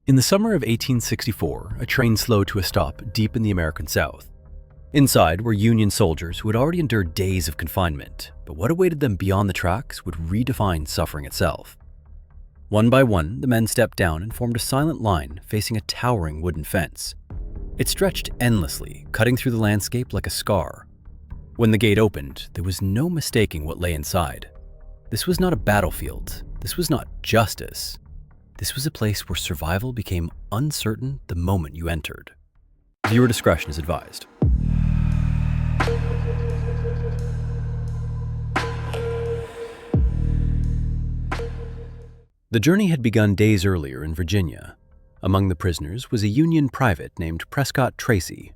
In the summer of 1864, a train slowed to a stop deep in the American South. Inside were Union soldiers who had already endured days of confinement, but what awaited them beyond the tracks would redefine suffering itself. One by one, the men stepped down and formed a silent line facing a towering wooden fence. It stretched endlessly, cutting through the landscape like a scar. When the gate opened, there was no mistaking what lay inside. This was not a battlefield. This was not justice. This was a place where survival became uncertain the moment you entered. Viewer discretion is advised. The journey had begun days earlier in Virginia. Among the prisoners was a Union private named Prescott Tracy.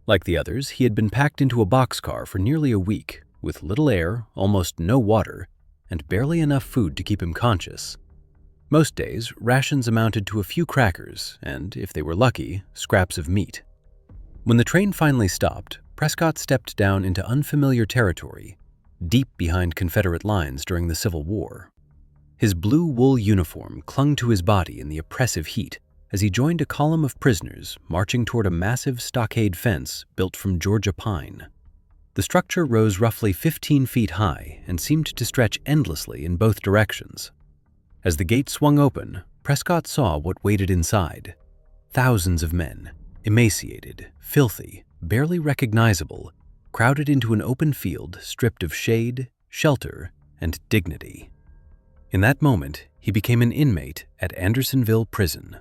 Like the others, he had been packed into a boxcar for nearly a week, with little air, almost no water, and barely enough food to keep him conscious. Most days, rations amounted to a few crackers and, if they were lucky, scraps of meat. When the train finally stopped, Prescott stepped down into unfamiliar territory, deep behind Confederate lines during the Civil War. His blue wool uniform clung to his body in the oppressive heat as he joined a column of prisoners marching toward a massive stockade fence built from Georgia pine. The structure rose roughly 15 feet high and seemed to stretch endlessly in both directions. As the gate swung open, Prescott saw what waited inside. Thousands of men, emaciated, filthy, barely recognizable, crowded into an open field stripped of shade, shelter, and dignity. In that moment, he became an inmate at Andersonville Prison.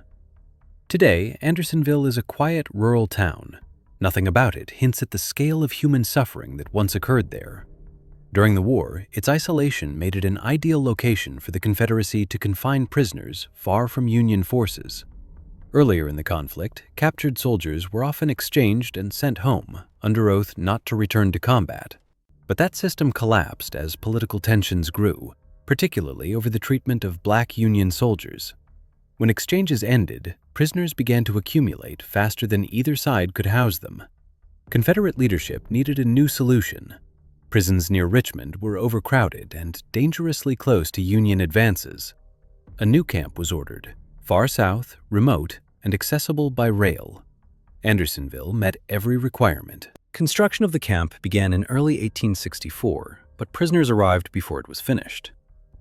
Today, Andersonville is a quiet rural town. Nothing about it hints at the scale of human suffering that once occurred there. During the war, its isolation made it an ideal location for the Confederacy to confine prisoners far from Union forces. Earlier in the conflict, captured soldiers were often exchanged and sent home, under oath not to return to combat. But that system collapsed as political tensions grew, particularly over the treatment of black Union soldiers. When exchanges ended, prisoners began to accumulate faster than either side could house them. Confederate leadership needed a new solution. Prisons near Richmond were overcrowded and dangerously close to Union advances. A new camp was ordered, far south, remote, and accessible by rail. Andersonville met every requirement. Construction of the camp began in early 1864, but prisoners arrived before it was finished.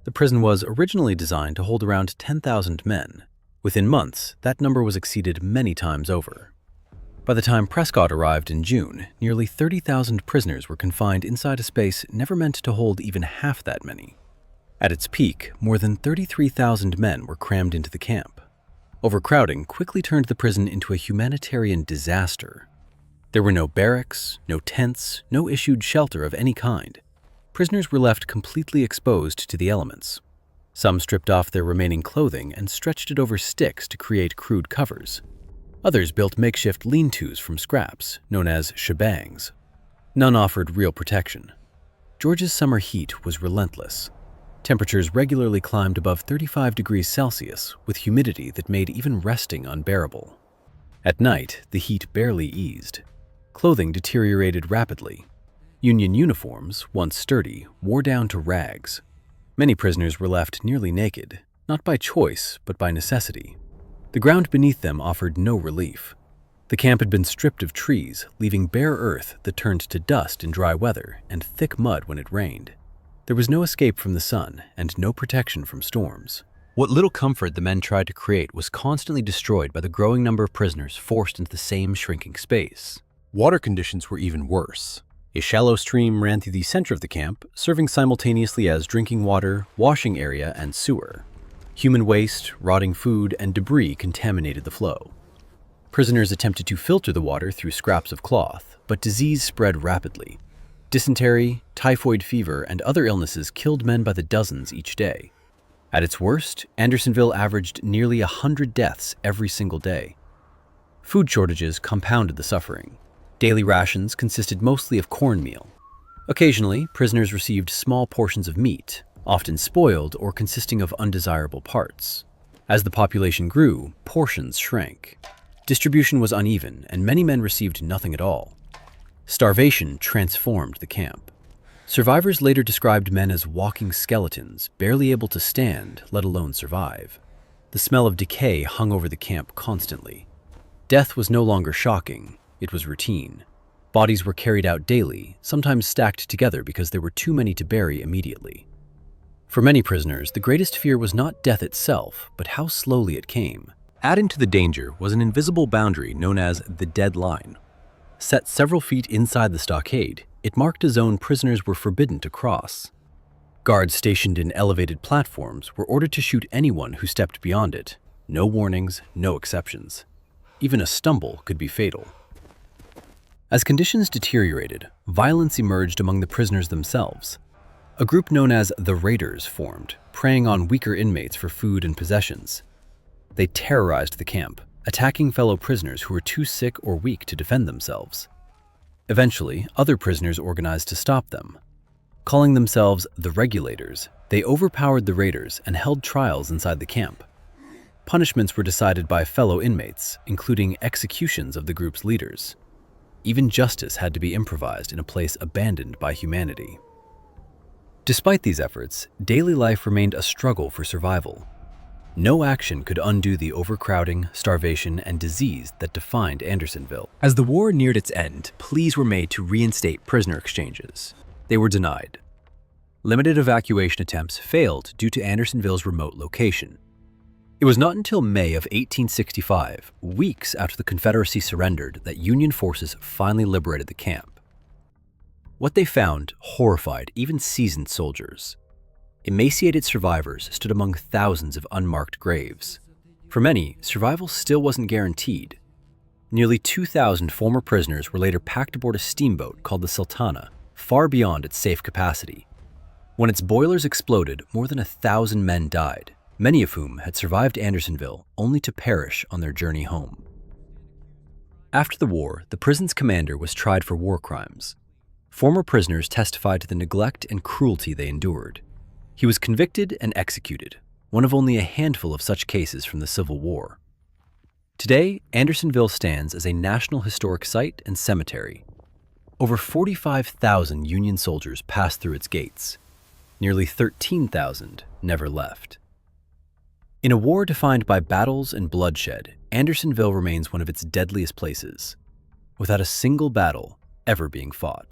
The prison was originally designed to hold around 10,000 men. Within months, that number was exceeded many times over. By the time Prescott arrived in June, nearly 30,000 prisoners were confined inside a space never meant to hold even half that many. At its peak, more than 33,000 men were crammed into the camp. Overcrowding quickly turned the prison into a humanitarian disaster. There were no barracks, no tents, no issued shelter of any kind. Prisoners were left completely exposed to the elements. Some stripped off their remaining clothing and stretched it over sticks to create crude covers. Others built makeshift lean-tos from scraps, known as shebangs. None offered real protection. Georgia's summer heat was relentless. Temperatures regularly climbed above 35 degrees Celsius, with humidity that made even resting unbearable. At night, the heat barely eased. Clothing deteriorated rapidly. Union uniforms, once sturdy, wore down to rags. Many prisoners were left nearly naked, not by choice, but by necessity. The ground beneath them offered no relief. The camp had been stripped of trees, leaving bare earth that turned to dust in dry weather and thick mud when it rained. There was no escape from the sun and no protection from storms. What little comfort the men tried to create was constantly destroyed by the growing number of prisoners forced into the same shrinking space. Water conditions were even worse. A shallow stream ran through the center of the camp, serving simultaneously as drinking water, washing area, and sewer. Human waste, rotting food, and debris contaminated the flow. Prisoners attempted to filter the water through scraps of cloth, but disease spread rapidly. Dysentery, typhoid fever, and other illnesses killed men by the dozens each day. At its worst, Andersonville averaged nearly 100 deaths every single day. Food shortages compounded the suffering. Daily rations consisted mostly of cornmeal. Occasionally, prisoners received small portions of meat, often spoiled or consisting of undesirable parts. As the population grew, portions shrank. Distribution was uneven, and many men received nothing at all. Starvation transformed the camp. Survivors later described men as walking skeletons, barely able to stand, let alone survive. The smell of decay hung over the camp constantly. Death was no longer shocking, it was routine. Bodies were carried out daily, sometimes stacked together because there were too many to bury immediately. For many prisoners, the greatest fear was not death itself, but how slowly it came. Adding to the danger was an invisible boundary known as the dead line. Set several feet inside the stockade, it marked a zone prisoners were forbidden to cross. Guards stationed in elevated platforms were ordered to shoot anyone who stepped beyond it. No warnings, no exceptions. Even a stumble could be fatal. As conditions deteriorated, violence emerged among the prisoners themselves. A group known as the Raiders formed, preying on weaker inmates for food and possessions. They terrorized the camp, attacking fellow prisoners who were too sick or weak to defend themselves. Eventually, other prisoners organized to stop them. Calling themselves the Regulators, they overpowered the Raiders and held trials inside the camp. Punishments were decided by fellow inmates, including executions of the group's leaders. Even justice had to be improvised in a place abandoned by humanity. Despite these efforts, daily life remained a struggle for survival. No action could undo the overcrowding, starvation, and disease that defined Andersonville. As the war neared its end, pleas were made to reinstate prisoner exchanges. They were denied. Limited evacuation attempts failed due to Andersonville's remote location. It was not until May of 1865, weeks after the Confederacy surrendered, that Union forces finally liberated the camp. What they found horrified even seasoned soldiers. Emaciated survivors stood among thousands of unmarked graves. For many, survival still wasn't guaranteed. Nearly 2,000 former prisoners were later packed aboard a steamboat called the Sultana, far beyond its safe capacity. When its boilers exploded, more than 1,000 men died, many of whom had survived Andersonville only to perish on their journey home. After the war, the prison's commander was tried for war crimes. Former prisoners testified to the neglect and cruelty they endured. He was convicted and executed, one of only a handful of such cases from the Civil War. Today, Andersonville stands as a National Historic Site and cemetery. Over 45,000 Union soldiers passed through its gates. Nearly 13,000 never left. In a war defined by battles and bloodshed, Andersonville remains one of its deadliest places, without a single battle ever being fought.